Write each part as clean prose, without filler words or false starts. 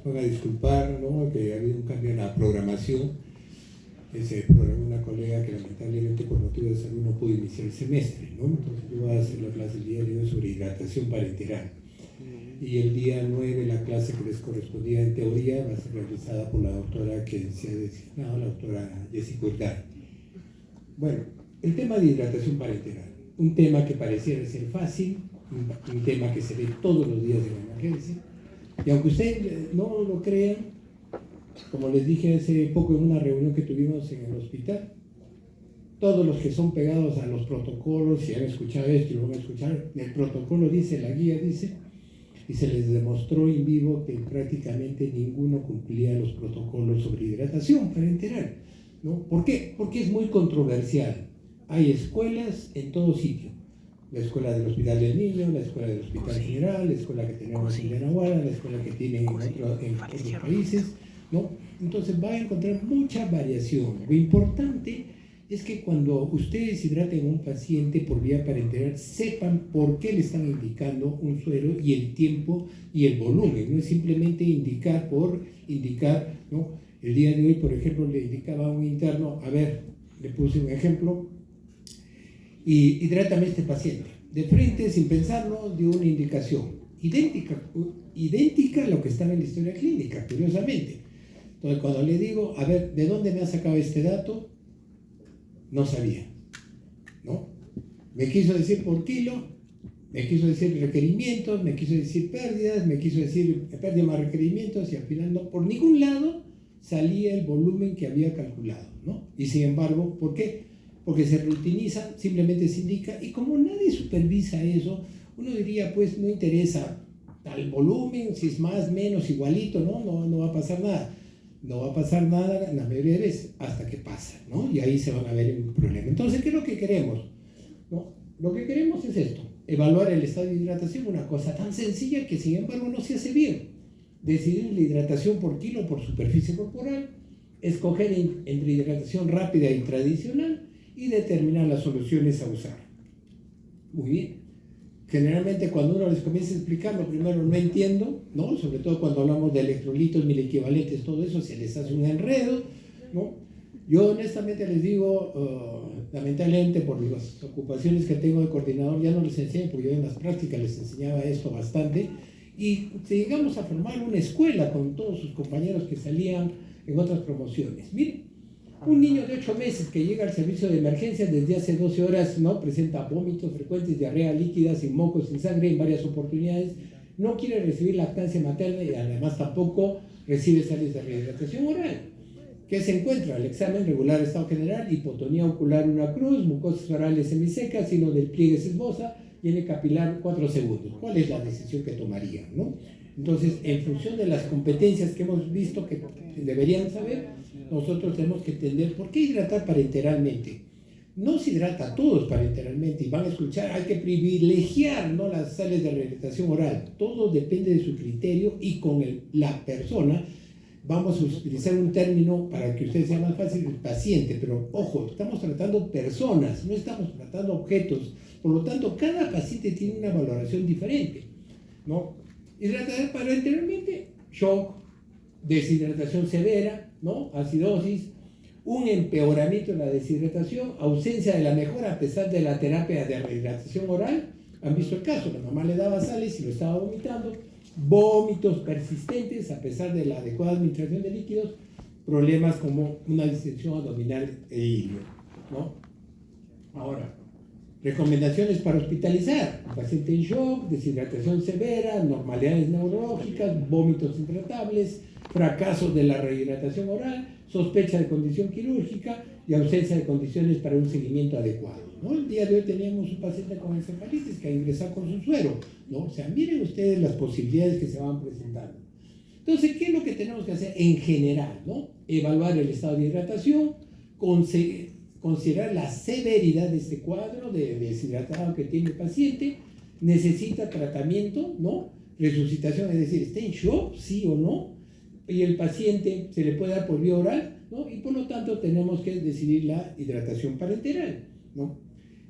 van a disculpar, ¿no?, que ha habido un cambio en la programación, que se programó una colega que lamentablemente por motivos de salud no pudo iniciar el semestre, ¿no? Entonces yo voy a hacer la clase el día de hoy sobre hidratación parenteral. Y el día 9 la clase que les correspondía en teoría va a ser realizada por la doctora que se ha designado, la doctora Jessica Urdán. Bueno, el tema de hidratación parenteral, un tema que pareciera ser fácil, un tema que se ve todos los días en la emergencia, y aunque ustedes no lo crean, como les dije hace poco en una reunión que tuvimos en el hospital, todos los que son pegados a los protocolos, si han escuchado esto y lo van a escuchar, el protocolo dice, la guía dice, y se les demostró en vivo que prácticamente ninguno cumplía los protocolos sobre hidratación parenteral, ¿no? ¿Por qué? Porque es muy controversial. Hay escuelas en todo sitio. La escuela del Hospital del Niño, la escuela del Hospital General, la escuela que tenemos en Yanaguara, la escuela que tienen en otros países, ¿no? Entonces va a encontrar mucha variación. Lo importante es que cuando ustedes hidraten a un paciente por vía parenteral, sepan por qué le están indicando un suero y el tiempo y el volumen. No es simplemente indicar por indicar, ¿no? El día de hoy, por ejemplo, le indicaba a un interno, a ver, le puse un ejemplo, y hidrátame a este paciente. De frente, sin pensarlo, dio una indicación idéntica a lo que estaba en la historia clínica, curiosamente. Entonces, cuando le digo, a ver, ¿de dónde me ha sacado este dato? No sabía, ¿no? Me quiso decir por kilo, me quiso decir requerimientos, me quiso decir pérdidas, me quiso decir pérdida más requerimientos, y al final no, por ningún lado salía el volumen que había calculado, ¿no? Y sin embargo, ¿por qué? Porque se reutiliza, simplemente se indica, y como nadie supervisa eso, uno diría, pues no interesa tal volumen, si es más, menos, igualito, no va a pasar nada. No va a pasar nada la mayoría de veces, hasta que pasa, ¿no? Y ahí se van a ver un problema. Entonces, ¿qué es lo que queremos? ¿No? Lo que queremos es esto, evaluar el estado de hidratación, una cosa tan sencilla que sin embargo no se hace bien. Decidir la hidratación por kilo, por superficie corporal, escoger entre hidratación rápida y tradicional y determinar las soluciones a usar. Muy bien. Generalmente cuando uno les comienza a explicar, lo primero no entiendo, ¿no? Sobre todo cuando hablamos de electrolitos, milequivalentes, todo eso, se les hace un enredo, ¿no? Yo honestamente les digo, lamentablemente por las ocupaciones que tengo de coordinador, ya no les enseño, porque yo en las prácticas les enseñaba esto bastante, y llegamos a formar una escuela con todos sus compañeros que salían en otras promociones. Miren, un niño de 8 meses que llega al servicio de emergencias desde hace 12 horas, ¿no?, presenta vómitos frecuentes, diarrea líquida, sin mocos, sin sangre en varias oportunidades, no quiere recibir lactancia materna y además tampoco recibe sales de rehidratación oral. ¿Qué se encuentra? El examen regular estado general, hipotonía ocular una cruz, mucosas orales semisecas, sino del pliegue sesmosa, y capilar 4 segundos. ¿Cuál es la decisión que tomaría, no? Entonces, en función de las competencias que hemos visto que deberían saber, nosotros tenemos que entender por qué hidratar parenteralmente. No se hidrata a todos parenteralmente, y van a escuchar, hay que privilegiar, ¿no?, las sales de rehidratación oral. Todo depende de su criterio y con la persona. Vamos a utilizar un término para que ustedes sea más fácil, el paciente, pero ojo, estamos tratando personas, no estamos tratando objetos. Por lo tanto, cada paciente tiene una valoración diferente, ¿no? Hidratar parenteralmente, shock, deshidratación severa, ¿no?, acidosis, un empeoramiento de la deshidratación, ausencia de la mejora a pesar de la terapia de rehidratación oral. Han visto el caso, la mamá le daba sales y lo estaba vomitando, vómitos persistentes a pesar de la adecuada administración de líquidos, problemas como una distensión abdominal e ilio, ¿no? Ahora, recomendaciones para hospitalizar: paciente en shock, deshidratación severa, anormalidades neurológicas, vómitos intratables, fracaso de la rehidratación oral, sospecha de condición quirúrgica y ausencia de condiciones para un seguimiento adecuado, ¿no? El día de hoy teníamos un paciente con encefalitis que ha ingresado con su suero, ¿no? O sea, miren ustedes las posibilidades que se van presentando. Entonces, ¿qué es lo que tenemos que hacer en general, ¿no? Evaluar el estado de hidratación, considerar la severidad de este cuadro de deshidratado que tiene el paciente, necesita tratamiento, ¿no? Resucitación, es decir, ¿está en shock, sí o no? Y el paciente se le puede dar por vía oral, ¿no? Y por lo tanto tenemos que decidir la hidratación parenteral, ¿no?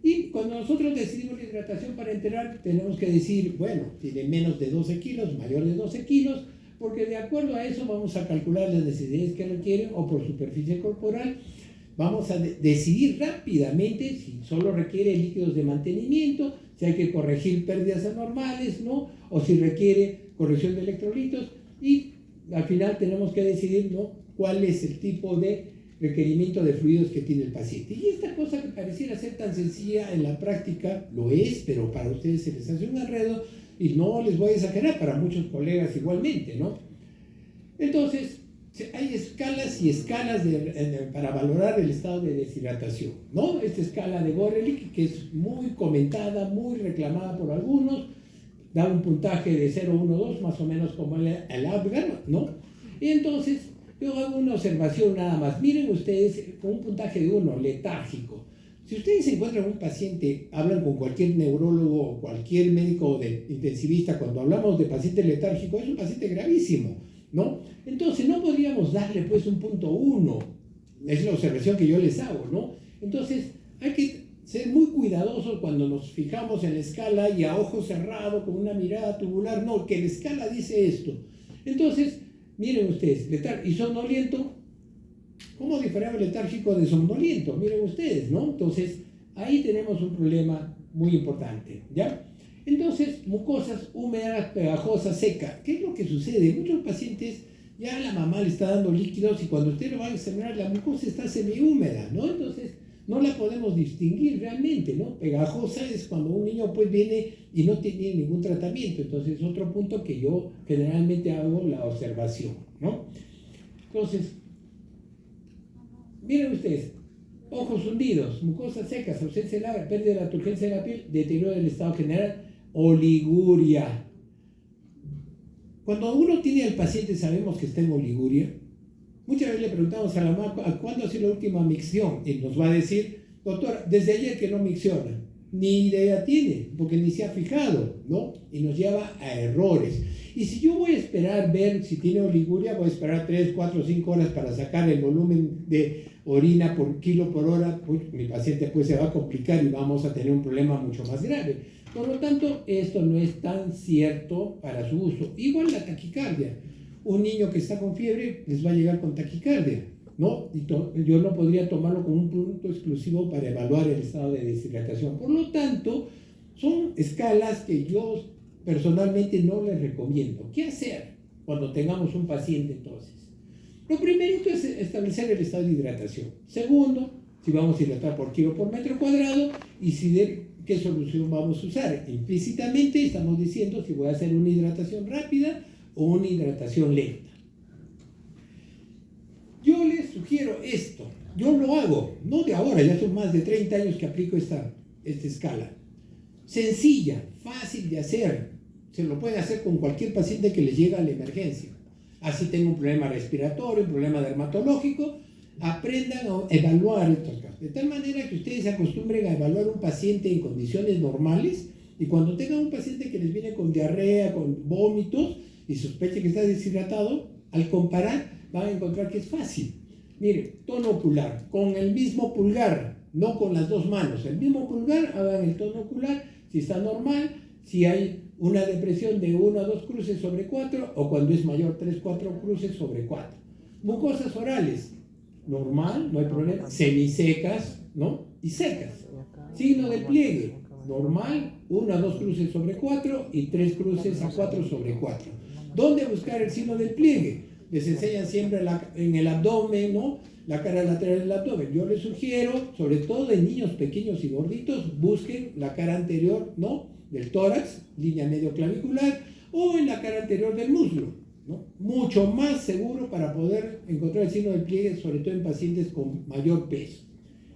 Y cuando nosotros decidimos la hidratación parenteral, tenemos que decir, bueno, tiene menos de 12 kilos, mayor de 12 kilos, porque de acuerdo a eso vamos a calcular las necesidades que requieren o por superficie corporal. Vamos a decidir rápidamente si solo requiere líquidos de mantenimiento, si hay que corregir pérdidas anormales, ¿no? O si requiere corrección de electrolitos, y al final tenemos que decidir, ¿no?, cuál es el tipo de requerimiento de fluidos que tiene el paciente. Y esta cosa que pareciera ser tan sencilla en la práctica lo es, pero para ustedes se les hace un enredo, y no les voy a exagerar, para muchos colegas igualmente, ¿no? Entonces, hay escalas y escalas para valorar el estado de deshidratación, ¿no? Esta escala de Gorelick, que es muy comentada, muy reclamada por algunos, da un puntaje de 0, 1, 2, más o menos como el Apgar, ¿no? Y entonces, yo hago una observación nada más. Miren ustedes, con un puntaje de 1, letárgico. Si ustedes encuentran un paciente, hablan con cualquier neurólogo o cualquier médico intensivista, cuando hablamos de paciente letárgico, es un paciente gravísimo, ¿no? Entonces, no podríamos darle pues un punto 1. Es la observación que yo les hago, ¿no? Entonces, hay que ser muy cuidadosos cuando nos fijamos en la escala y a ojo cerrado, con una mirada tubular. No, que la escala dice esto. Entonces, miren ustedes, y somnoliento, ¿cómo diferencia letárgico de somnoliento? Miren ustedes, ¿no? Entonces, ahí tenemos un problema muy importante, ¿ya? Entonces, mucosas húmedas, pegajosas, secas. ¿Qué es lo que sucede? Muchos pacientes, ya la mamá le está dando líquidos y cuando usted lo va a examinar, la mucosa está semihúmeda, ¿no? Entonces, no la podemos distinguir realmente, ¿no? Pegajosa es cuando un niño pues viene y no tiene ningún tratamiento. Entonces, es otro punto que yo generalmente hago la observación, ¿no? Entonces, miren ustedes, ojos hundidos, mucosas secas, ausencia de labio, pérdida de la turgencia de la piel, deterioro del estado general, oliguria. Cuando uno tiene al paciente, sabemos que está en oliguria. Muchas veces le preguntamos a la mamá, ¿cuándo ha sido la última micción? Y nos va a decir, doctora, desde ayer que no micciona. Ni idea tiene, porque ni se ha fijado, ¿no? Y nos lleva a errores. Y si yo voy a esperar ver si tiene oliguria, voy a esperar 3, 4, 5 horas para sacar el volumen de orina por kilo por hora, pues mi paciente pues se va a complicar y vamos a tener un problema mucho más grave. Por lo tanto, esto no es tan cierto para su uso. Igual la taquicardia. Un niño que está con fiebre les va a llegar con taquicardia, ¿no? Y yo no podría tomarlo como un punto exclusivo para evaluar el estado de deshidratación. Por lo tanto, son escalas que yo personalmente no les recomiendo. ¿Qué hacer cuando tengamos un paciente entonces? Lo primerito es establecer el estado de hidratación. Segundo, si vamos a hidratar por kilo por metro cuadrado y qué solución vamos a usar. Implícitamente estamos diciendo si voy a hacer una hidratación rápida o una hidratación lenta. Yo les sugiero esto. Yo lo hago, no de ahora, ya son más de 30 años que aplico esta escala. Sencilla, fácil de hacer. Se lo pueden hacer con cualquier paciente que les llegue a la emergencia. Así tengo un problema respiratorio, un problema dermatológico, aprendan a evaluar estos casos. De tal manera que ustedes se acostumbren a evaluar un paciente en condiciones normales y cuando tengan un paciente que les viene con diarrea, con vómitos y sospeche que está deshidratado, al comparar van a encontrar que es fácil. Mire, tono ocular, con el mismo pulgar, no con las dos manos. El mismo pulgar, hagan el tono ocular, si está normal, si hay una depresión de 1 a 2 cruces sobre 4 o cuando es mayor 3, 4 cruces sobre 4. Mucosas orales, normal, no hay problema, semisecas, ¿no? Y secas. Signo del pliegue, normal, 1 a 2 cruces sobre 4 y 3 cruces a 4 sobre 4. ¿Dónde buscar el signo del pliegue? Les enseñan siempre en el abdomen, ¿no? La cara lateral del abdomen. Yo les sugiero, sobre todo en niños pequeños y gorditos, busquen la cara anterior, ¿no?, del tórax, línea medio clavicular, o en la cara anterior del muslo, ¿no? Mucho más seguro para poder encontrar el signo del pliegue, sobre todo en pacientes con mayor peso.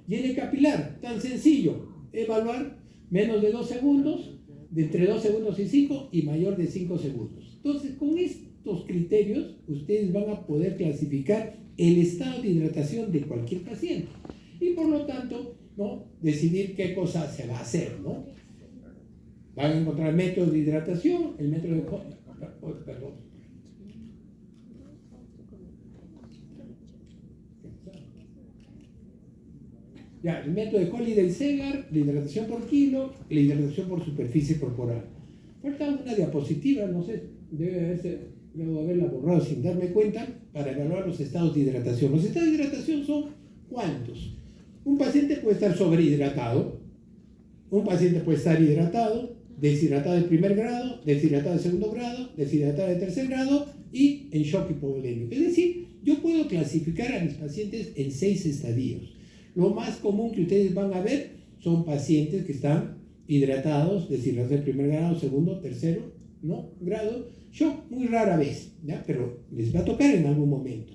Y en el capilar, tan sencillo, evaluar menos de 2 segundos, de entre 2 segundos y 5, y mayor de 5 segundos. Entonces, con estos criterios, ustedes van a poder clasificar el estado de hidratación de cualquier paciente. Y por lo tanto, ¿no?, decidir qué cosa se va a hacer, ¿no? Van a encontrar métodos de hidratación, el método de... Perdón. Ya, el método de Collie del Segar, la hidratación por kilo, la hidratación por superficie corporal. Falta una diapositiva, no sé, debe haberse debo haberla borrado sin darme cuenta, para evaluar los estados de hidratación. Los estados de hidratación son ¿cuántos? Un paciente puede estar sobrehidratado, un paciente puede estar hidratado, deshidratado de primer grado, deshidratado de segundo grado, deshidratado de tercer grado y en shock hipovolémico. Es decir, yo puedo clasificar a mis pacientes en 6 estadios. Lo más común que ustedes van a ver son pacientes que están hidratados, deshidratados de primer grado, segundo, tercero, ¿no? grado, shock muy rara vez, ¿ya? Pero les va a tocar en algún momento.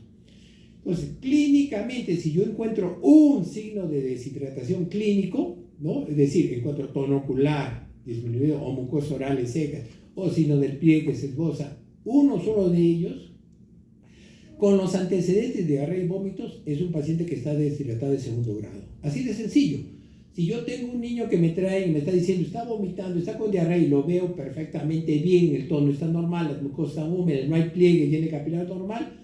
Entonces, clínicamente, si yo encuentro un signo de deshidratación clínico, ¿no? Es decir, encuentro tono ocular disminuido o mucosas orales secas o signo del pie que se esboza, uno solo de ellos, con los antecedentes de diarrea y vómitos, es un paciente que está deshidratado de segundo grado. Así de sencillo. Si yo tengo un niño que me trae y me está diciendo, está vomitando, está con diarrea y lo veo perfectamente bien, el tono está normal, las mucosas están húmedas, no hay pliegue, llene capilar normal,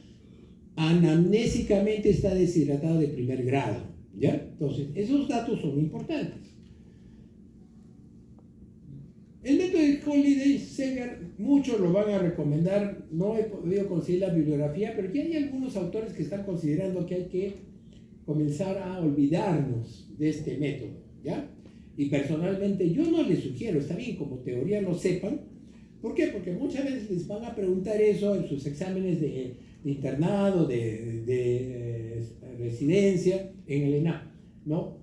anamnésicamente está deshidratado de primer grado, ¿ya? Entonces, esos datos son importantes. El método de Holliday-Seger, muchos lo van a recomendar, no he podido conseguir la bibliografía, pero ya hay algunos autores que están considerando que hay que comenzar a olvidarnos de este método, ¿ya? Y personalmente yo no les sugiero, está bien, como teoría lo sepan. ¿Por qué? Porque muchas veces les van a preguntar eso en sus exámenes de internado, de residencia, en el ENAM, ¿no?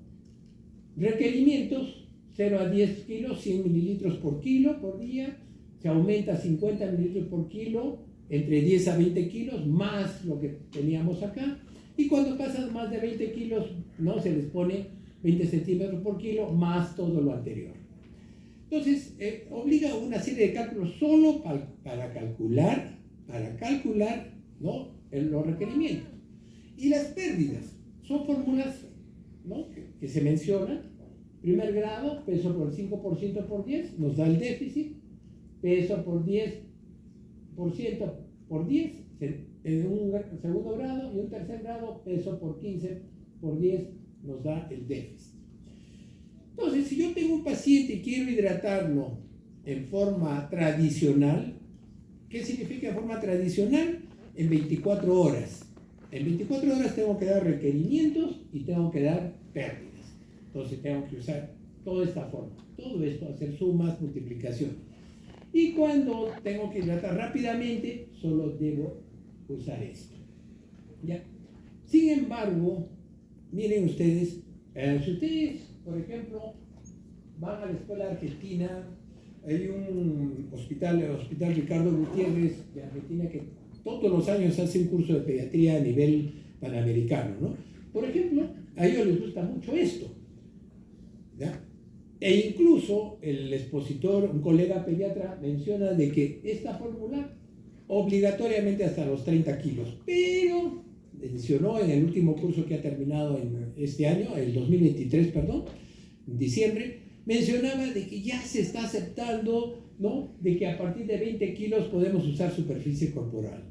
Requerimientos: 0 a 10 kilos, 100 mililitros por kilo por día, se aumenta a 50 mililitros por kilo, entre 10 a 20 kilos, más lo que teníamos acá, y cuando pasan más de 20 kilos, ¿no? Se les pone 20 centímetros por kilo, más todo lo anterior. Entonces, obliga una serie de cálculos solo para calcular, ¿no? Los requerimientos. Y las pérdidas, son fórmulas, ¿no? que se mencionan. Primer grado, peso por 5% por 10, nos da el déficit. Peso por 10% por 10, en un segundo grado, y un tercer grado, peso por 15 por 10, nos da el déficit. Entonces, si yo tengo un paciente y quiero hidratarlo en forma tradicional, ¿qué significa en forma tradicional? En 24 horas. En 24 horas tengo que dar requerimientos y tengo que dar pérdidas. Entonces tengo que usar toda esta forma, todo esto, hacer sumas, multiplicaciones. Y cuando tengo que hidratar rápidamente, solo debo usar esto, ¿ya? Sin embargo, miren ustedes, si ustedes, por ejemplo, van a la escuela argentina, hay un hospital, el Hospital Ricardo Gutiérrez de Argentina, que todos los años hace un curso de pediatría a nivel panamericano, ¿no? Por ejemplo, a ellos les gusta mucho esto, ¿ya? E incluso el expositor, un colega pediatra, menciona de que esta fórmula obligatoriamente hasta los 30 kilos, pero mencionó en el último curso que ha terminado en este año, el 2023, perdón, en diciembre, mencionaba de que ya se está aceptando, ¿no? De que a partir de 20 kilos podemos usar superficie corporal.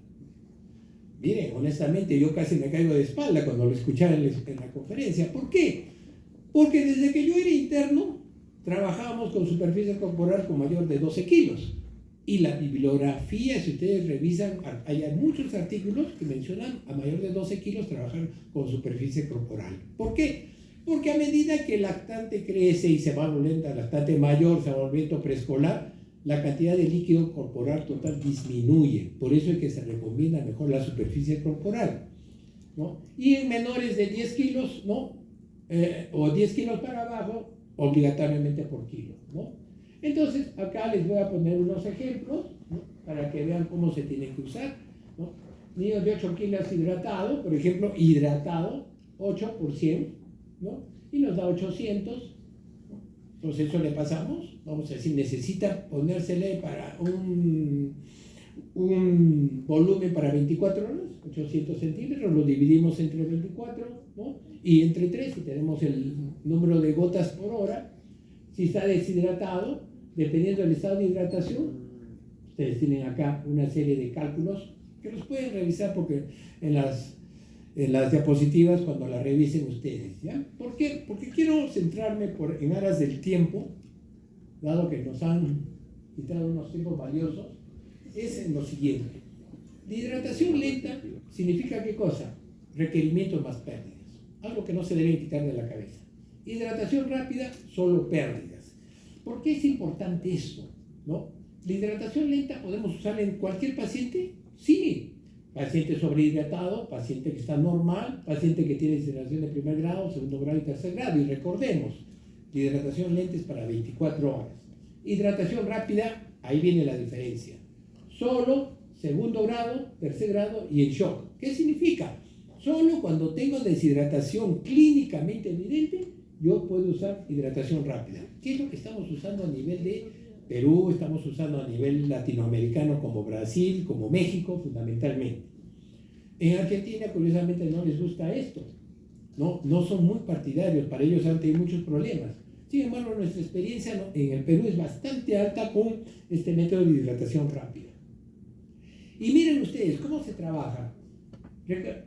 Miren, honestamente, yo casi me caigo de espalda cuando lo escuchaba en la conferencia. ¿Por qué? Porque desde que yo era interno, trabajábamos con superficie corporal con mayor de 12 kilos. Y la bibliografía, si ustedes revisan, hay muchos artículos que mencionan a mayor de 12 kilos trabajar con superficie corporal. ¿Por qué? Porque a medida que el lactante crece y se va volviendo, el lactante mayor se va volviendo preescolar, la cantidad de líquido corporal total disminuye. Por eso es que se recomienda mejor la superficie corporal, ¿no? Y en menores de 10 kilos, ¿no? O 10 kilos para abajo, obligatoriamente por kilo, ¿no? Entonces, acá les voy a poner unos ejemplos, ¿no? Para que vean cómo se tiene que usar, ¿no? Niños de 8 kilos hidratado, por ejemplo, hidratado, 8 por 100, ¿no? Y nos da 800, ¿no? Entonces, eso le pasamos, vamos a decir, necesita ponérsele para un volumen para 24 horas, 800 centímetros, lo dividimos entre 24, ¿no? Y entre 3, si tenemos el número de gotas por hora. Si está deshidratado, dependiendo del estado de hidratación, ustedes tienen acá una serie de cálculos que los pueden revisar porque en las diapositivas cuando las revisen ustedes, ¿ya? ¿Por qué? Porque quiero centrarme en aras del tiempo, dado que nos han quitado unos tiempos valiosos, es en lo siguiente. La hidratación lenta significa ¿qué cosa? Requerimientos más pérdidas. Algo que no se debe quitar de la cabeza. Hidratación rápida, solo pérdidas. ¿Por qué es importante esto? ¿No? La hidratación lenta podemos usarla en cualquier paciente. Sí. Paciente sobrehidratado, paciente que está normal, paciente que tiene deshidratación de primer grado, segundo grado y tercer grado. Y recordemos, la hidratación lenta es para 24 horas. Hidratación rápida, ahí viene la diferencia. Solo segundo grado, tercer grado y en shock. ¿Qué significa? Solo cuando tengo deshidratación clínicamente evidente, yo puedo usar hidratación rápida. ¿Qué es lo que estamos usando a nivel de Perú? Estamos usando a nivel latinoamericano como Brasil, como México, fundamentalmente. En Argentina, curiosamente, no les gusta esto. No son muy partidarios, para ellos han tenido muchos problemas. Sin embargo, nuestra experiencia en el Perú es bastante alta con este método de hidratación rápida. Y miren ustedes, ¿cómo se trabaja?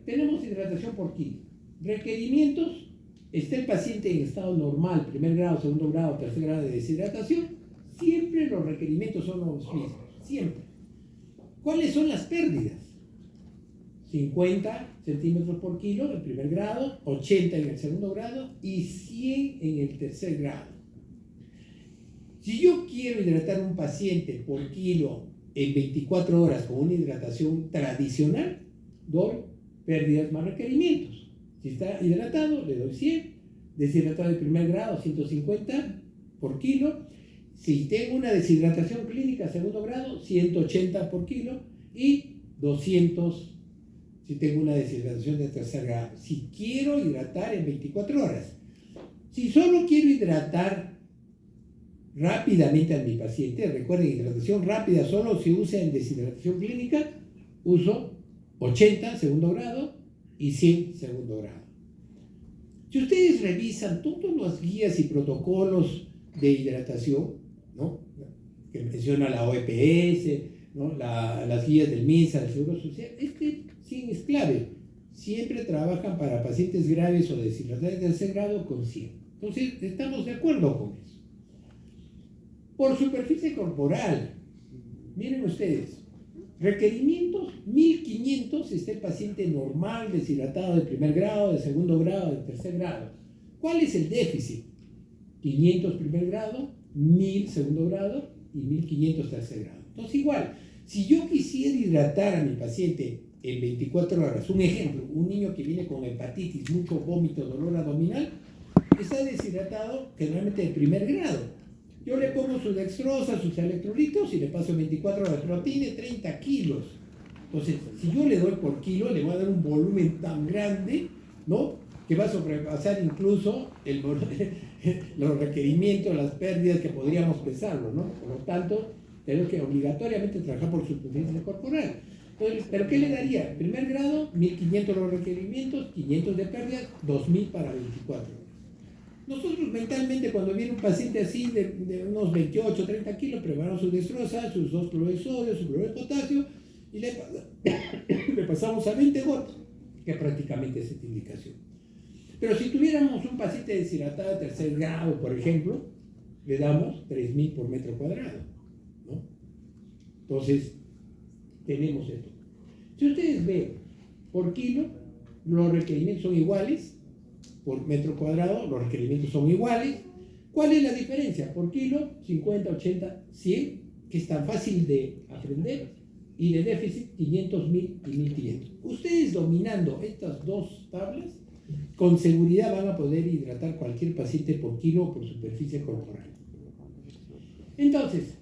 Tenemos hidratación por kilo. Requerimientos, está el paciente en estado normal, primer grado, segundo grado, tercer grado de deshidratación, siempre los requerimientos son los mismos, siempre. ¿Cuáles son las pérdidas? 50 centímetros por kilo en primer grado, 80 en el segundo grado y 100 en el tercer grado. Si yo quiero hidratar a un paciente por kilo en 24 horas con una hidratación tradicional, doy pérdidas más requerimientos. Si está hidratado, le doy 100. Deshidratado de primer grado, 150 por kilo. Si tengo una deshidratación clínica segundo grado, 180 por kilo. Y 200 si tengo una deshidratación de tercer grado. Si quiero hidratar en 24 horas. Si solo quiero hidratar rápidamente a mi paciente, recuerden, hidratación rápida solo se usa en deshidratación clínica, uso 80 segundo grado y 100 segundo grado. Si ustedes revisan todas las guías y protocolos de hidratación, ¿no?, que menciona la OEPS, ¿no?, las guías del MINSA, del Seguro Social, sí es clave. Siempre trabajan para pacientes graves o deshidratados de tercer grado con 100. Entonces, estamos de acuerdo con eso. Por superficie corporal, miren ustedes, requerimientos 1500 si está el paciente normal, deshidratado de primer grado, de segundo grado, de tercer grado. ¿Cuál es el déficit? 500 primer grado, 1000 segundo grado y 1500 tercer grado. Entonces igual, si yo quisiera hidratar a mi paciente en 24 horas, un ejemplo, un niño que viene con hepatitis, mucho vómito, dolor abdominal, está deshidratado generalmente de primer grado. Yo le pongo su dextrosa, sus electrolitos y le paso 24 horas, pero tiene 30 kilos. Entonces, si yo le doy por kilo, le voy a dar un volumen tan grande, ¿no?, que va a sobrepasar incluso los requerimientos, las pérdidas que podríamos pesarlo, ¿no? Por lo tanto, tenemos que obligatoriamente trabajar por superficie corporal. Entonces, ¿pero qué le daría? Primer grado, 1500 los requerimientos, 500 de pérdidas, 2000 para 24 horas. Nosotros mentalmente, cuando viene un paciente así de unos 28, 30 kilos, preparamos su dextrosa, sus 2 cloros de sodio, su cloruro de potasio, y le pasamos a 20 gotas, que prácticamente es esta indicación. Pero si tuviéramos un paciente deshidratado de tercer grado, por ejemplo, le damos 3000 por metro cuadrado, ¿no? Entonces, tenemos esto. Si ustedes ven, por kilo, los requerimientos son iguales, por metro cuadrado, los requerimientos son iguales. ¿Cuál es la diferencia? Por kilo, 50, 80, 100, que es tan fácil de aprender, y de déficit, 500, 1000 y 1500. Ustedes dominando estas dos tablas, con seguridad van a poder hidratar cualquier paciente por kilo o por superficie corporal. Entonces,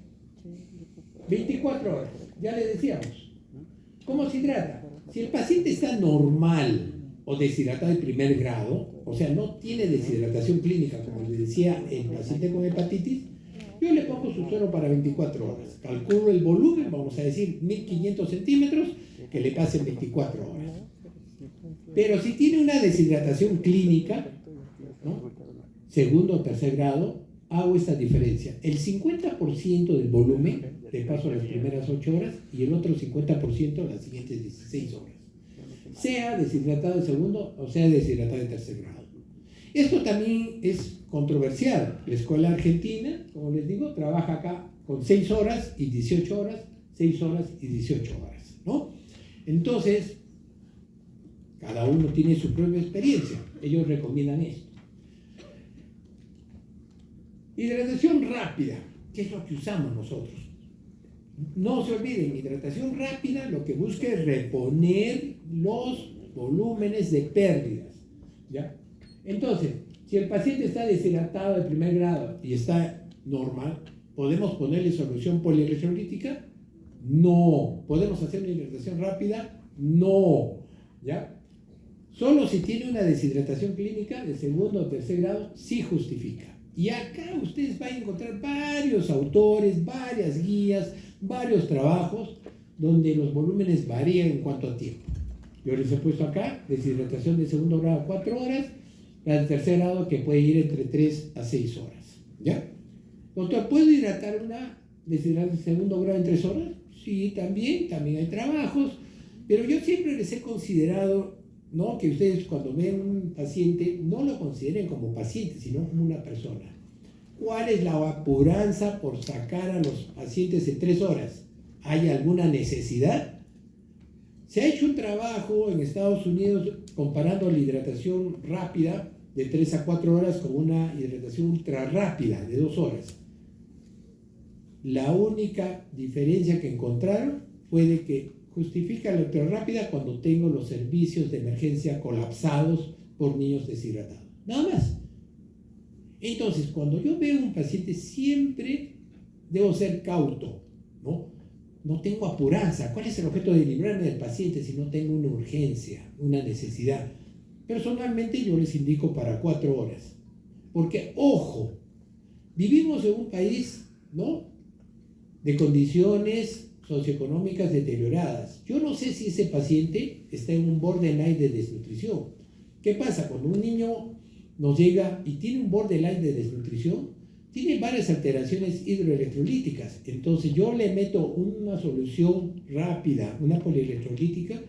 24 horas, ya les decíamos. ¿Cómo se hidrata? Si el paciente está normal o deshidratado de primer grado, o sea, no tiene deshidratación clínica, como les decía el paciente con hepatitis, yo le pongo su suero para 24 horas. Calculo el volumen, vamos a decir 1500 centímetros, que le pasen 24 horas. Pero si tiene una deshidratación clínica, ¿no?, segundo o tercer grado, hago esta diferencia. El 50% del volumen le paso a las primeras 8 horas y el otro 50% a las siguientes 16 horas. Sea deshidratado de segundo o sea deshidratado de tercer grado. Esto también es controversial. La escuela argentina, como les digo, trabaja acá con 6 horas y 18 horas, 6 horas y 18 horas, ¿no? Entonces, cada uno tiene su propia experiencia. Ellos recomiendan esto. Hidratación rápida, ¿qué es lo que usamos nosotros? No se olviden, hidratación rápida lo que busca es reponer los volúmenes de pérdidas, ¿ya? Entonces, si el paciente está deshidratado de primer grado y está normal, ¿podemos ponerle solución polielectrolítica? No. ¿Podemos hacer una hidratación rápida? No. ¿Ya? Solo si tiene una deshidratación clínica de segundo o tercer grado, sí justifica. Y acá ustedes van a encontrar varios autores, varias guías, varios trabajos donde los volúmenes varían en cuanto a tiempo. Yo les he puesto acá deshidratación de segundo grado 4 horas, la de tercer grado que puede ir entre 3 a 6 horas. ¿Ya? Doctor, ¿puedo hidratar una deshidratación de segundo grado en 3 horas? Sí, también hay trabajos, pero yo siempre les he considerado, ¿no?, que ustedes cuando ven un paciente no lo consideren como paciente, sino como una persona. ¿Cuál es la apuranza por sacar a los pacientes en 3 horas? ¿Hay alguna necesidad? Se ha hecho un trabajo en Estados Unidos comparando la hidratación rápida de 3 a 4 horas con una hidratación ultra rápida de 2 horas. La única diferencia que encontraron fue de que justifica la ultra rápida cuando tengo los servicios de emergencia colapsados por niños deshidratados. Nada más. Entonces, cuando yo veo un paciente, siempre debo ser cauto, ¿no? No tengo apuranza. ¿Cuál es el objeto de librarme del paciente si no tengo una urgencia, una necesidad? Personalmente yo les indico para 4 horas. Porque, ojo, vivimos en un país, ¿no?, de condiciones socioeconómicas deterioradas. Yo no sé si ese paciente está en un borderline de desnutrición. ¿Qué pasa? Cuando un niño nos llega y tiene un borderline de desnutrición, tiene varias alteraciones hidroelectrolíticas. Entonces yo le meto una solución rápida, una polielectrolítica,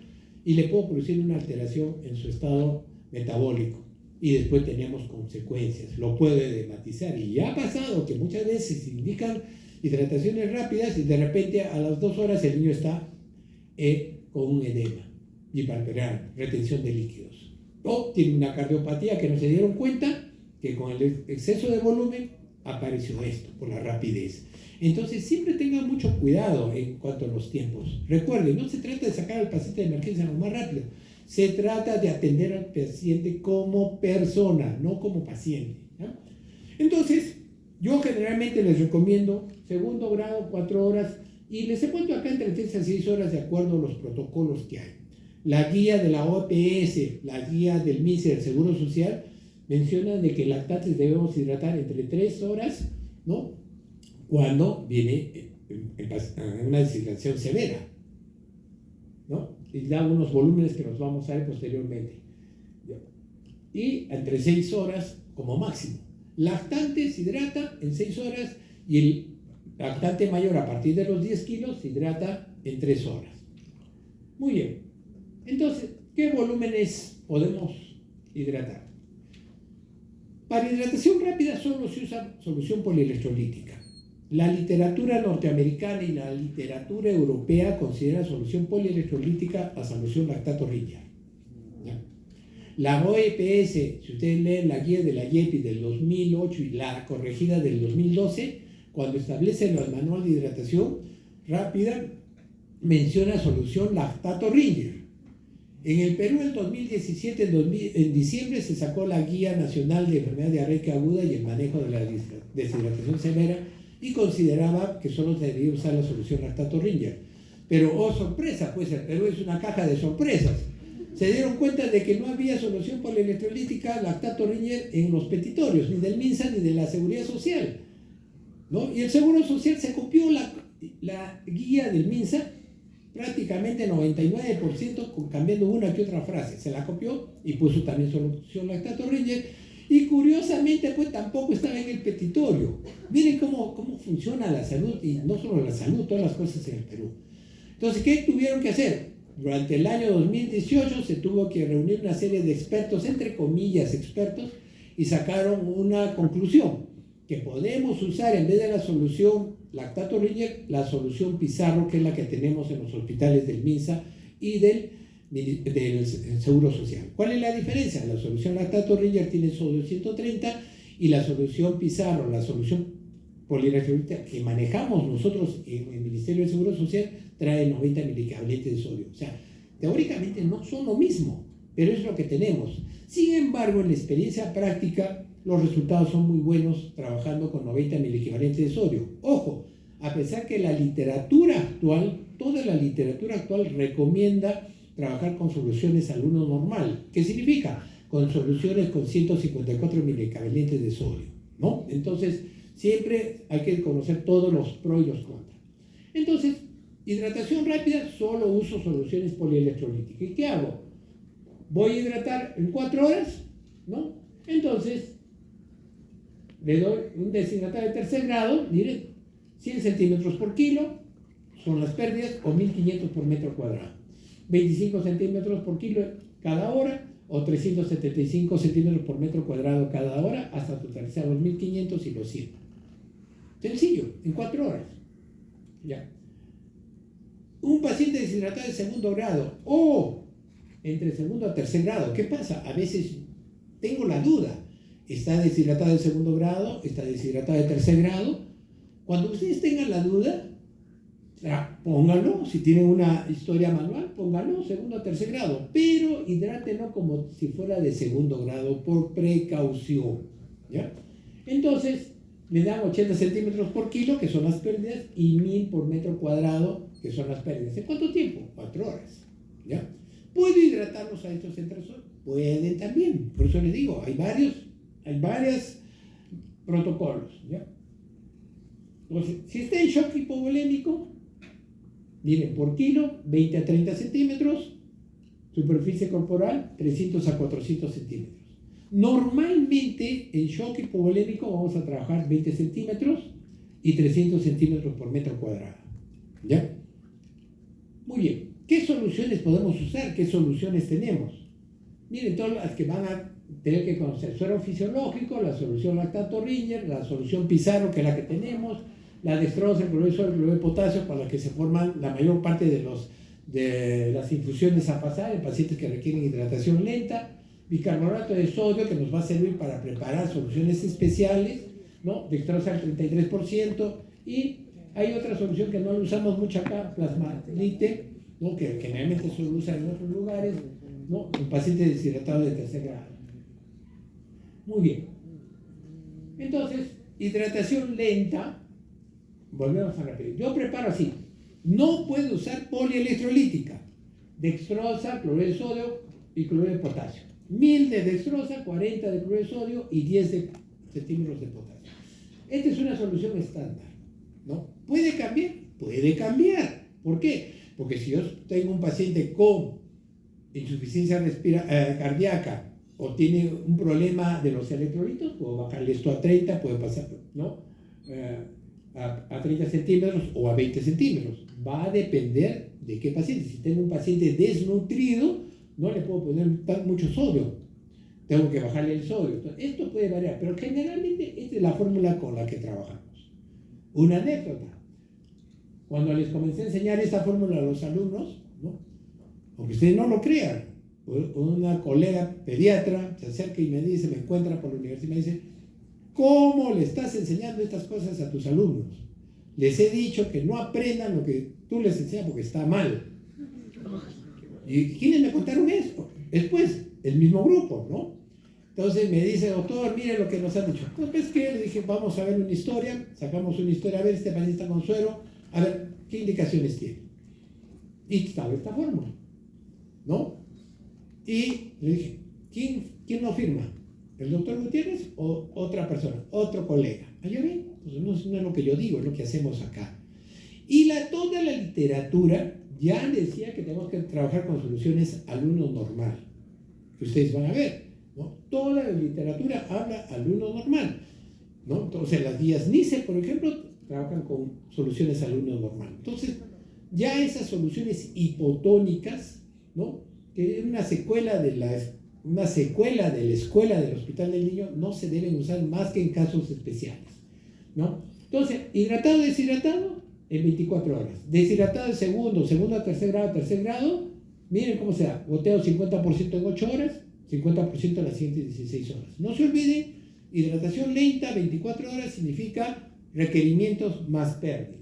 y le puedo producir una alteración en su estado metabólico. Y después tenemos consecuencias. Lo puede dematizar. Y ya ha pasado que muchas veces se indican hidrataciones rápidas y de repente a las 2 horas el niño está con un edema hiperperal, retención de líquidos. O tiene una cardiopatía que no se dieron cuenta que con el exceso de volumen apareció esto por la rapidez. Entonces siempre tengan mucho cuidado en cuanto a los tiempos. Recuerden, no se trata de sacar al paciente de emergencia lo más rápido. Se trata de atender al paciente como persona, no como paciente, ¿no? Entonces, yo generalmente les recomiendo segundo grado 4 horas y les he puesto acá entre 3 a 6 horas de acuerdo a los protocolos que hay. La guía de la OPS, la guía del MINSA del Seguro Social mencionan de que lactantes debemos hidratar entre 3 horas, ¿no?, cuando viene una deshidratación severa, ¿no?, y da unos volúmenes que nos vamos a ver posteriormente. Y entre 6 horas como máximo. Lactante se hidrata en 6 horas y el lactante mayor a partir de los 10 kilos se hidrata en 3 horas. Muy bien. Entonces, ¿qué volúmenes podemos hidratar? Para hidratación rápida solo se usa solución polielectrolítica. La literatura norteamericana y la literatura europea considera solución polielectrolítica a solución lactato Ringer. La OPS, si ustedes leen la guía de la IEPI del 2008 y la corregida del 2012, cuando establece el manual de hidratación rápida, menciona solución lactato Ringer. En el Perú, en 2017, en diciembre, se sacó la Guía Nacional de Enfermedad Diarreica Aguda y el Manejo de la Deshidratación Severa y consideraba que solo se debía usar la solución lactato Ringer. Pero, oh sorpresa, pues el Perú es una caja de sorpresas. Se dieron cuenta de que no había solución polielectrolítica lactato Ringer en los petitorios, ni del MINSA ni de la Seguridad Social, ¿no? Y el Seguro Social se copió la guía del MINSA, prácticamente 99%, cambiando una que otra frase. Se la copió y puso también solución lactato Ringer. Y curiosamente, pues tampoco estaba en el petitorio. Miren cómo funciona la salud, y no solo la salud, todas las cosas en el Perú. Entonces, ¿qué tuvieron que hacer? Durante el año 2018 se tuvo que reunir una serie de expertos, entre comillas expertos, y sacaron una conclusión, que podemos usar en vez de la solución lactato Ringer, la solución Pizarro, que es la que tenemos en los hospitales del MINSA y del Seguro Social. ¿Cuál es la diferencia? La solución lactato Ringer tiene sodio 130 y la solución Pizarro, la solución polielectrolítica que manejamos nosotros en el Ministerio del Seguro Social, trae 90 milicavalentes de sodio. O sea, teóricamente no son lo mismo, pero es lo que tenemos. Sin embargo, en la experiencia práctica, los resultados son muy buenos trabajando con 90 miliequivalentes de sodio. Ojo, a pesar que la literatura actual, toda la literatura actual recomienda trabajar con soluciones al 1 normal. ¿Qué significa? Con soluciones con 154 miliequivalentes de sodio, ¿no? Entonces, siempre hay que conocer todos los pros y los contras. Entonces, hidratación rápida, solo uso soluciones polielectrolíticas. ¿Y qué hago? Voy a hidratar en 4 horas, ¿no? Entonces, le doy un deshidratado de tercer grado, miren, 100 centímetros por kilo, son las pérdidas, o 1500 por metro cuadrado. 25 centímetros por kilo cada hora, o 375 centímetros por metro cuadrado cada hora, hasta totalizar los 1500 y los 100. Sencillo, en 4 horas. Ya. Un paciente deshidratado de segundo grado, o entre segundo a tercer grado, ¿qué pasa? A veces tengo la duda. Está deshidratado de segundo grado, está deshidratado de tercer grado. Cuando ustedes tengan la duda, pónganlo. Si tienen una historia manual, pónganlo segundo a tercer grado. Pero hidrátenlo como si fuera de segundo grado, por precaución. ¿Ya? Entonces, le dan 80 centímetros por kilo, que son las pérdidas, y 1000 por metro cuadrado, que son las pérdidas. ¿En cuánto tiempo? 4 horas. ¿Ya? ¿Puedo hidratarlos a estos centros? Pueden también. Por eso les digo, hay varios protocolos. ¿Ya? Entonces, si está en shock hipovolémico, miren, por kilo, 20 a 30 centímetros, superficie corporal, 300 a 400 centímetros. Normalmente, en shock hipovolémico vamos a trabajar 20 centímetros y 300 centímetros por metro cuadrado. ¿Ya? Muy bien. ¿Qué soluciones podemos usar? ¿Qué soluciones tenemos? Miren, todas las que van a tener que conocer. Suero fisiológico, la solución lactato Ringer, la solución Pizarro, que es la que tenemos, la dextrosa, el cloruro de sodio, el cloruro de potasio, para la que se forman la mayor parte de las infusiones a pasar en pacientes que requieren hidratación lenta, bicarbonato de sodio, que nos va a servir para preparar soluciones especiales, ¿no? Dextrosa al 33%, y hay otra solución que no la usamos mucho acá, plasmalite, ¿no? Que generalmente se usa en otros lugares, ¿no? En pacientes deshidratados de tercer grado. Muy bien. Entonces, hidratación lenta, volvemos a repetir. Yo preparo así. No puedo usar polielectrolítica. Dextrosa, cloruro de sodio y cloruro de potasio. 1000 de dextrosa, 40 de cloruro de sodio y 10 centímetros de potasio. Esta es una solución estándar, ¿no? ¿Puede cambiar? Puede cambiar. ¿Por qué? Porque si yo tengo un paciente con insuficiencia cardíaca o tiene un problema de los electrolitos, puedo bajarle esto a 30, puedo pasar, ¿no? A 30 centímetros o a 20 centímetros. Va a depender de qué paciente. Si tengo un paciente desnutrido, no le puedo poner mucho sodio. Tengo que bajarle el sodio. Entonces, esto puede variar, pero generalmente esta es la fórmula con la que trabajamos. Una anécdota. Cuando les comencé a enseñar esta fórmula a los alumnos, ¿no? Aunque ustedes no lo crean, una colega pediatra se acerca y me dice, me encuentra por la universidad y me dice, ¿cómo le estás enseñando estas cosas a tus alumnos? Les he dicho que no aprendan lo que tú les enseñas porque está mal. ¿Y quiénes me contaron esto? Después, el mismo grupo, ¿no? Entonces me dice, doctor, mire lo que nos han dicho. Entonces, ¿qué? Le dije, vamos a ver una historia, sacamos una historia, a ver, este paciente está con suero, a ver, ¿qué indicaciones tiene? Y estaba esta fórmula, ¿no? Y le dije, ¿quién lo firma? ¿El doctor Gutiérrez o otra persona, otro colega? ¿Ya ven? Pues no es lo que yo digo, es lo que hacemos acá. Y toda la literatura ya decía que tenemos que trabajar con soluciones al 1 normal, que ustedes van a ver, ¿no? Toda la literatura habla al 1 normal, ¿no? Entonces las guías NICE, por ejemplo, trabajan con soluciones al 1 normal. Entonces, ya esas soluciones hipotónicas, ¿no? Que es una secuela de la escuela del Hospital del Niño, no se deben usar más que en casos especiales, ¿no? Entonces, hidratado, deshidratado, en 24 horas. Deshidratado de segundo a tercer grado, Miren cómo se da. Goteo 50% en 8 horas, 50% en las siguientes 16 horas. No se olviden, hidratación lenta, 24 horas, significa requerimientos más pérdidas.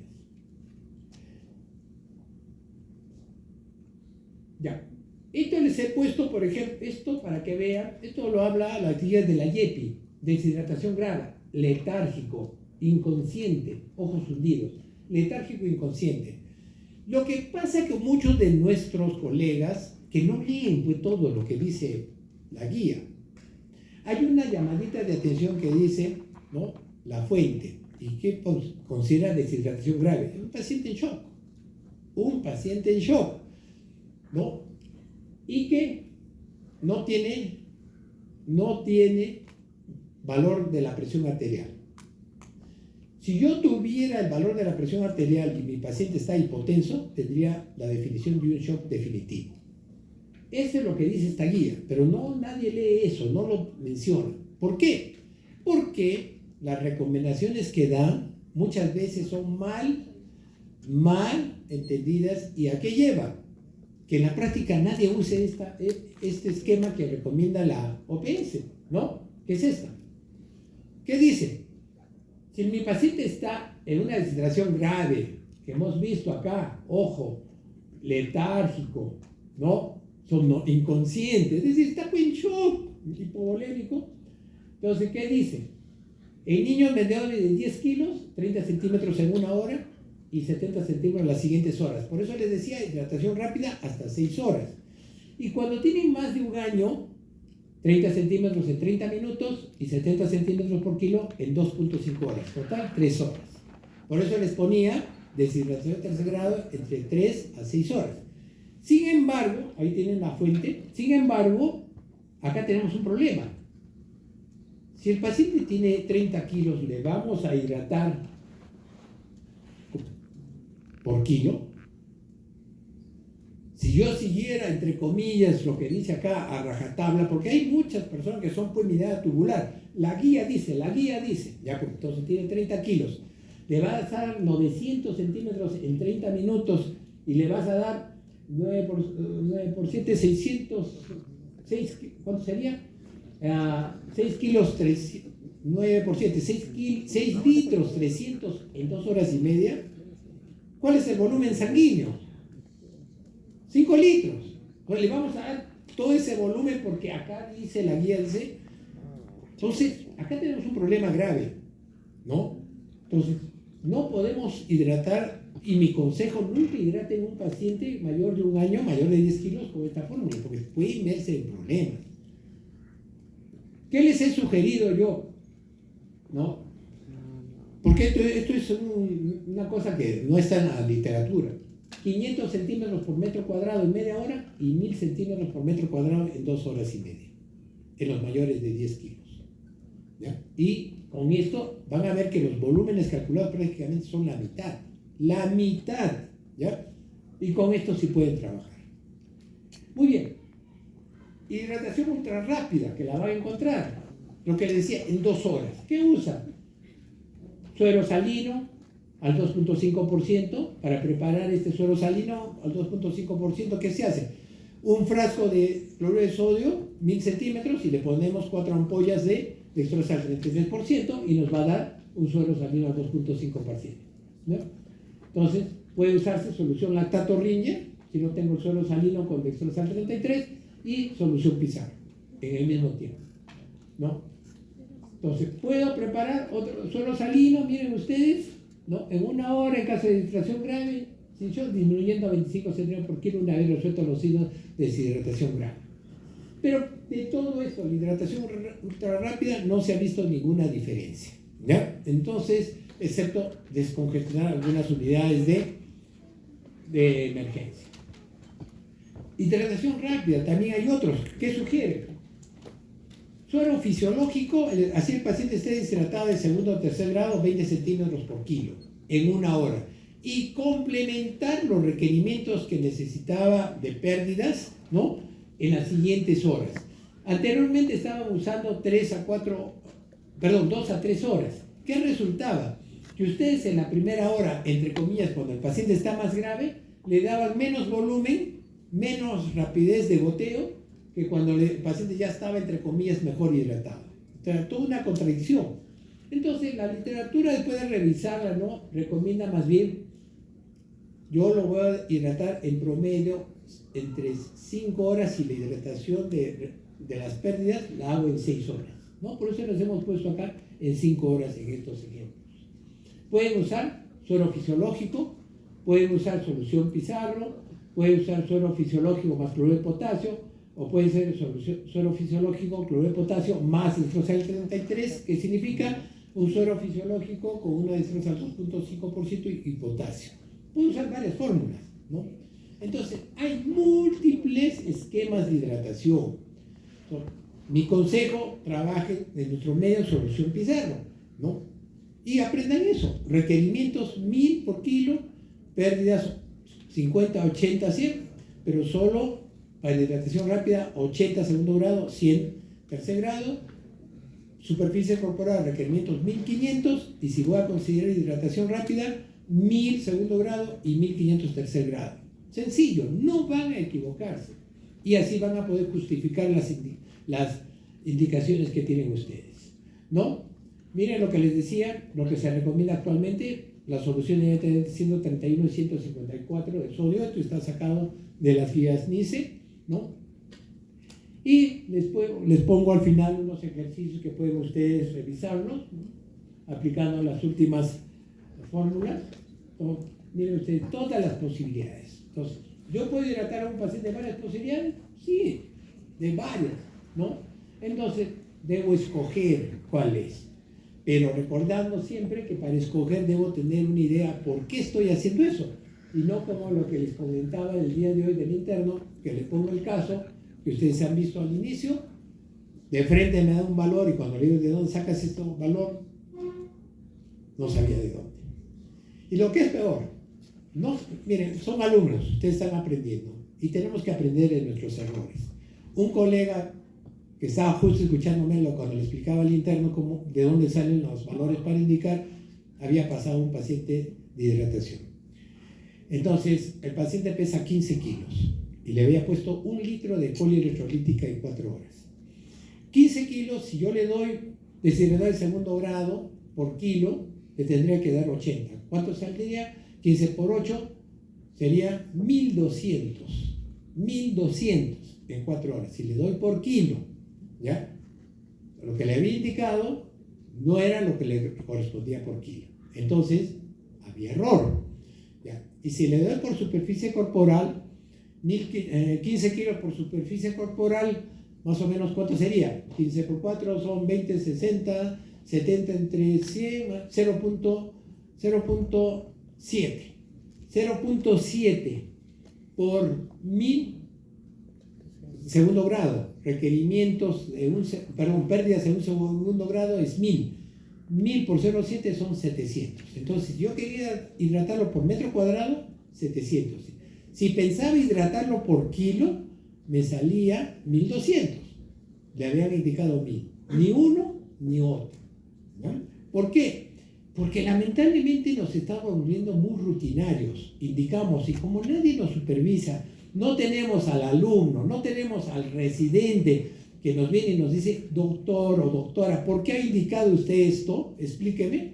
Ya. Esto les he puesto, por ejemplo, esto para que vean, esto lo habla la actividad de la YEPI, deshidratación grave, letárgico, inconsciente, ojos hundidos, letárgico inconsciente. Lo que pasa es que muchos de nuestros colegas que no leen pues, todo lo que dice la guía, hay una llamadita de atención que dice, ¿no?, la fuente, y que considera deshidratación grave. Un paciente en shock, ¿no? Y que no tiene valor de la presión arterial. Si yo tuviera el valor de la presión arterial y mi paciente está hipotenso, tendría la definición de un shock definitivo. Eso es lo que dice esta guía, pero nadie lee eso, no lo menciona. ¿Por qué? Porque las recomendaciones que dan muchas veces son mal entendidas. ¿Y a qué lleva? Que en la práctica nadie use este esquema que recomienda la OPS, ¿no? ¿Qué es esta? ¿Qué dice? Si mi paciente está en una deshidratación grave, que hemos visto acá, ojo, letárgico, ¿no? Inconsciente, es decir, está en shock, hipovolémico. Entonces, ¿qué dice? En niños menores de 10 kilos, 30 centímetros en una hora y 70 centímetros en las siguientes horas. Por eso les decía, hidratación rápida hasta 6 horas. Y cuando tienen más de un año, 30 centímetros en 30 minutos y 70 centímetros por kilo en 2.5 horas. Total, 3 horas. Por eso les ponía deshidratación de tercer grado entre 3 a 6 horas. Sin embargo, ahí tienen la fuente, sin embargo, acá tenemos un problema. Si el paciente tiene 30 kilos, le vamos a hidratar por kilo. Si yo siguiera, entre comillas, lo que dice acá a rajatabla, porque hay muchas personas que son por mirada tubular. La guía dice, ya pues, entonces tiene 30 kilos, le vas a dar 900 centímetros en 30 minutos y le vas a dar 9 por 7, 600, 6, ¿cuánto sería? 6 kilos, 9 por 7, 6 litros, 300 en 2 horas y media. ¿Cuál es el volumen sanguíneo? 5 litros. Pues le vamos a dar todo ese volumen porque acá dice la guía, dice. Entonces, acá tenemos un problema grave, ¿no? Entonces, no podemos hidratar, y mi consejo, nunca hidraten a un paciente mayor de un año, mayor de 10 kilos con esta fórmula, porque pueden verse en problemas. ¿Qué les he sugerido yo? ¿No? Porque esto es una cosa que no está en la literatura. 500 centímetros por metro cuadrado en media hora y 1000 centímetros por metro cuadrado en 2 horas y media, en los mayores de 10 kilos. ¿Ya? Y con esto van a ver que los volúmenes calculados prácticamente son la mitad, ¿ya? Y con esto sí pueden trabajar. Muy bien. Hidratación ultra rápida, que la van a encontrar, lo que les decía, en 2 horas. ¿Qué usa? Suero salino al 2.5%. Para preparar este suero salino al 2.5%, ¿qué se hace? Un frasco de cloruro de sodio, 1000 centímetros, y le ponemos 4 ampollas de dextrosa al 33% y nos va a dar un suero salino al 2.5%, ¿no? Entonces, puede usarse solución lactato Ringer, si no tengo el suero salino con dextrosa al 33%, y solución Pizarro en el mismo tiempo, ¿no? Entonces, puedo preparar otro suero salino, miren ustedes, ¿no? En 1 hora en caso de deshidratación grave, sin shock, disminuyendo a 25 centímetros por kilo una vez resuelto los signos de deshidratación grave. Pero de todo esto, la hidratación ultra rápida, no se ha visto ninguna diferencia, ¿ya? Entonces, excepto descongestionar algunas unidades de emergencia. Hidratación rápida, también hay otros. ¿Qué sugiere? Suero fisiológico, así el paciente esté deshidratado de segundo o tercer grado, 20 centímetros por kilo en 1 hora. Y complementar los requerimientos que necesitaba de pérdidas, ¿no?, en las siguientes horas. Anteriormente estaban usando 2 a 3 horas. ¿Qué resultaba? Que ustedes en la primera hora, entre comillas, cuando el paciente está más grave, le daban menos volumen menos rapidez de goteo que cuando el paciente ya estaba, entre comillas, mejor hidratado. O sea, toda una contradicción. Entonces, la literatura, después de revisarla, ¿no?, recomienda más bien, yo lo voy a hidratar en promedio entre 5 horas y la hidratación de las pérdidas la hago en 6 horas, ¿no? Por eso nos hemos puesto acá en 5 horas en estos ejemplos. Pueden usar suero fisiológico, pueden usar solución Pizarro, pueden usar suero fisiológico más cloruro de potasio, o puede ser suero fisiológico, cloruro de potasio más estrosal 33, que significa un suero fisiológico con una estrosal 2.5% y potasio. Puede usar varias fórmulas, ¿no? Entonces, hay múltiples esquemas de hidratación. Mi consejo, trabajen en nuestro medio solución Pizarro, ¿no? Y aprendan eso. Requerimientos 1000 por kilo, pérdidas 50, 80, 100, pero solo para hidratación rápida 80 segundo grado, 100 tercer grado. Superficie corporal, requerimientos 1500, y si voy a considerar hidratación rápida, 1000 segundo grado y 1500 tercer grado. Sencillo, no van a equivocarse. Y así van a poder justificar las indicaciones que tienen ustedes, ¿no? Miren lo que les decía, lo que se recomienda actualmente, la solución debe tener siendo 31 y 154 de sodio. Esto está sacado de las guías NICE, ¿no? Y les pongo al final unos ejercicios que pueden ustedes revisarlos, ¿no?, aplicando las últimas fórmulas. Entonces, miren ustedes todas las posibilidades. Entonces, ¿yo puedo hidratar a un paciente de varias posibilidades? Sí, de varias, ¿no? Entonces, debo escoger cuál es. Pero recordando siempre que para escoger debo tener una idea por qué estoy haciendo eso. Y no como lo que les comentaba el día de hoy del interno, que le pongo el caso, que ustedes han visto al inicio, de frente me da un valor y cuando le digo de dónde sacas este valor, no sabía de dónde. Y lo que es peor, no, miren, son alumnos, ustedes están aprendiendo y tenemos que aprender de nuestros errores. Un colega que estaba justo escuchándome cuando le explicaba al interno de dónde salen los valores para indicar, había pasado un paciente de hidratación. Entonces, el paciente pesa 15 kilos y le había puesto 1 litro de polielectrolítica en 4 horas. 15 kilos, si yo le doy deshidratar de segundo grado por kilo, le tendría que dar 80. ¿Cuánto saldría? 15 por 8 sería 1200. 1200 en 4 horas. Si le doy por kilo, ¿ya?, lo que le había indicado no era lo que le correspondía por kilo. Entonces, había error, ¿ya? Y si le doy por superficie corporal, 15 kilos por superficie corporal, más o menos, ¿cuánto sería? 15 por 4 son 20, 60, 70 entre 100, 0.7. 0.7 por 1000 segundo grado. Requerimientos de pérdidas en un segundo grado es 1000. 1000 por 0.7 son 700. Entonces, yo quería hidratarlo por metro cuadrado, 700. Si pensaba hidratarlo por kilo, me salía 1200. Le habían indicado 1000. Ni uno ni otro, ¿no? ¿Por qué? Porque lamentablemente nos estamos volviendo muy rutinarios. Indicamos, y como nadie nos supervisa, no tenemos al alumno, no tenemos al residente que nos viene y nos dice, doctor o doctora, ¿por qué ha indicado usted esto? Explíqueme.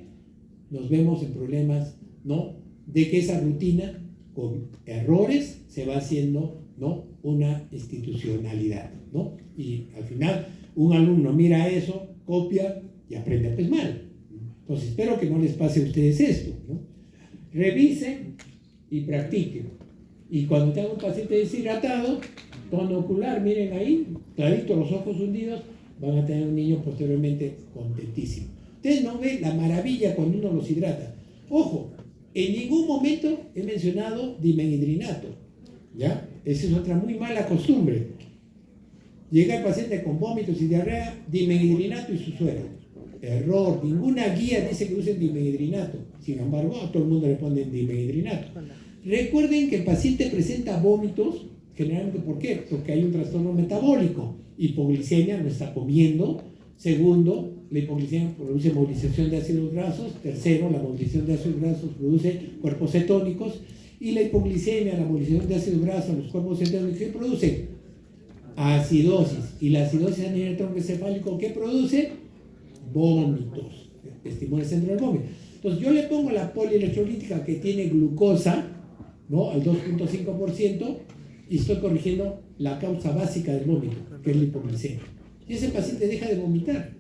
Nos vemos en problemas, ¿no?, de que esa rutina con errores se va haciendo, ¿no?, una institucionalidad, ¿no? Y al final un alumno mira eso, copia y aprende pues mal. Entonces espero que no les pase a ustedes esto, ¿no? Revisen y practiquen. Y cuando tengan un paciente deshidratado, tono ocular, miren ahí, clarito, los ojos hundidos, van a tener un niño posteriormente contentísimo. Ustedes no ven la maravilla cuando uno los hidrata. Ojo, en ningún momento he mencionado dimenhidrinato, ¿ya? Esa es otra muy mala costumbre. Llega el paciente con vómitos y diarrea, dimenhidrinato y su suero. Error, ninguna guía dice que usen dimenhidrinato. Sin embargo, a todo el mundo le ponen dimenhidrinato. Recuerden que el paciente presenta vómitos, generalmente, ¿por qué? Porque hay un trastorno metabólico. Hipoglicemia, no está comiendo. Segundo, la hipoglicemia produce movilización de ácidos grasos. Tercero, la movilización de ácidos grasos produce cuerpos cetónicos. Y la hipoglicemia, la movilización de ácido graso en los cuerpos enteros, ¿qué produce? Acidosis. Y la acidosis a nivel troncoencefálico, ¿qué produce? Vómitos. Estimula el centro del vómito. Entonces yo le pongo la polielectrolítica que tiene glucosa, ¿no?, al 2.5%, y estoy corrigiendo la causa básica del vómito, que es la hipoglicemia. Y ese paciente deja de vomitar,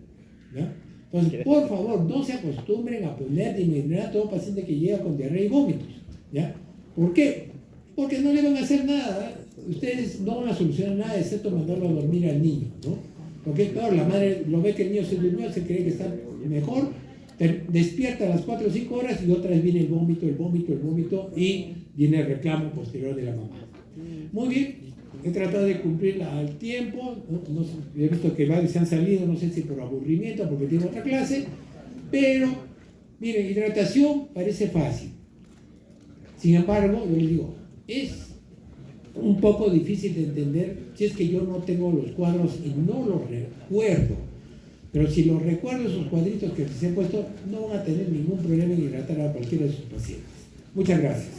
¿ya? Entonces, por favor, no se acostumbren a poner diminuir a todo paciente que llega con diarrea y vómitos, ¿ya? ¿Por qué? Porque no le van a hacer nada. Ustedes no van a solucionar nada excepto mandarlo a dormir al niño, ¿no? Porque, claro, la madre lo ve que el niño se durmió, se cree que está mejor, despierta a las 4 o 5 horas y otra vez viene el vómito, y viene el reclamo posterior de la mamá. Muy bien, he tratado de cumplir al tiempo, no sé, he visto que varios se han salido, no sé si por aburrimiento o porque tienen otra clase, pero miren, hidratación parece fácil. Sin embargo, yo les digo, es un poco difícil de entender si es que yo no tengo los cuadros y no los recuerdo. Pero si los recuerdo, esos cuadritos que les he puesto, no van a tener ningún problema en hidratar a cualquiera de sus pacientes. Muchas gracias.